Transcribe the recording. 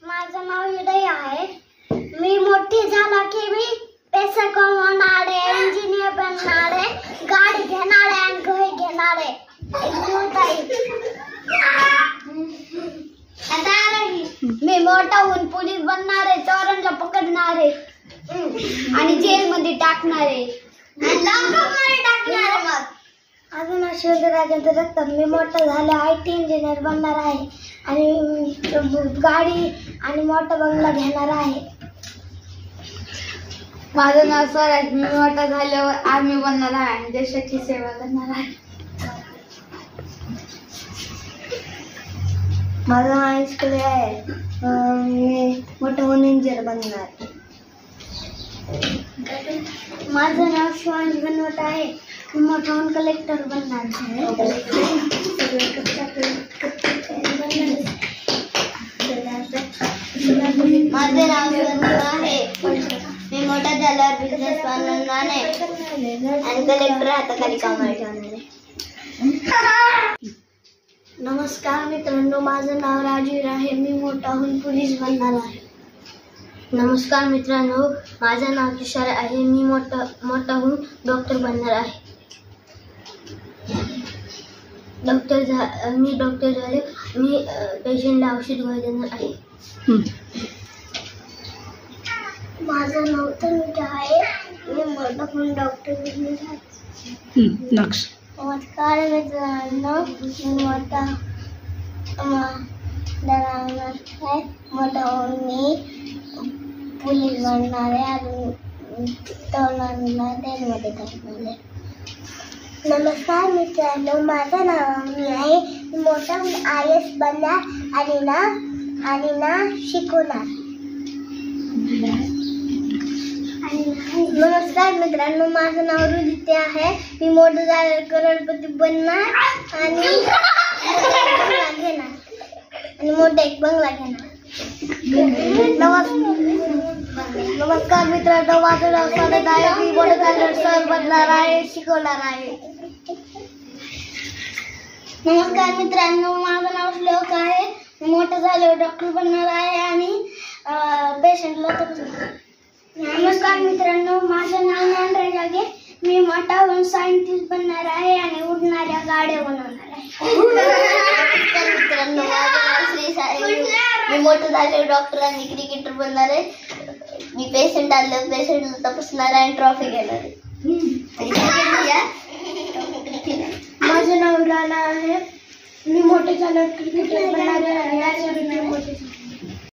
माझं नाव हृदय आहे. मी मोठी झाला की मी पैसा कमवणार आहे, इंजिनियर बनणार आहे, गाडी घेणार आहे आणि घर घेणार आहे. मी मोठा होऊन पोलीस बनणार आहे, चोरांना पकडणार आहे आणि जेल मध्ये टाकणार आहे. अजून शिवराजांचं रक्तम. मी मोठा झाला IT इंजिनियर बनणार आहे आणि गाडी आणि मोठा बंगला घेणार आहे. माझं नाव स्वराज. मी मोठा झाल्यावर आर्मी बनणार आहे आणि देशाची सेवा करणार आहे. माझं नाव इस्कले आहे. मी मोठा होऊन इंजिनियर बनणार. माझं नाव शिवांश बनवत आहे. मी मोठा होऊन कलेक्टर बनणार आहे. माझं नाव आहे. मी मोठा झाल्यावर बिझनेस बनणार आहे आणि कलेक्टर हाताखाली कामाला ठेवणार आहे. नमस्कार मित्रांनो, माझं नाव राजवीर आहे. मी मोठा होऊन पोलीस बनणार आहे. नमस्कार मित्रांनो, माझं नाव तुषार आहे. मी मोठा होऊन डॉक्टर बनणार आहे. मी डॉक्टर झाले. मी पेशंटला औषध गोळ्या देणार आहे. माझं नाव तनुजा आहे. मी मोठा होऊन डॉक्टर बनणार आहे. नमस्कार मित्रांनो, मी मोठा होऊन मी पोलीस बनणार आहे आणि तरुणांना जेलमध्ये टाकणार आहे. नमस्कार मित्रांनो, माझं नाव आहे. मी मोठा होऊन IAS बनणार आणि ना शिकवणार. नमस्कार मित्रांनो, माझं नाव रुदित्य आहे. मी मोठं झाल्यावर करोडपती बनणार आणि मोठा एक बंगला घेणार. नमस्कार मित्रांनो, माझं नाव स्वागत आहे. मी मोठं झाल्यावर सर बनणार आहे, शिकवणार आहे. नमस्कार मित्रांनो, माझं नाव श्लोक आहे. मी मोठं झाल्यावर डॉक्टर बनणार आहे आणि पेशंटला तपासणार. नमस्कार मित्रांनो, माझं नाव ज्ञानराज आहे. मी मोठा होऊन सायंटिस्ट बनणार आहे आणि उडणाऱ्या गाड्या बनवणार आहे. नमस्कार मित्रांनो, माझं नाव श्री साई. मी मोठं झाल्यावर डॉक्टर आणि क्रिकेटर बनणार आहे. मी पेशंट आलं पेशंटला तपासणार आहे आणि ट्रॉफी घेणार आहे. माझं नाव राणा आहे. मी मोठे झाल्यावर क्रिकेटर बनणार आहे.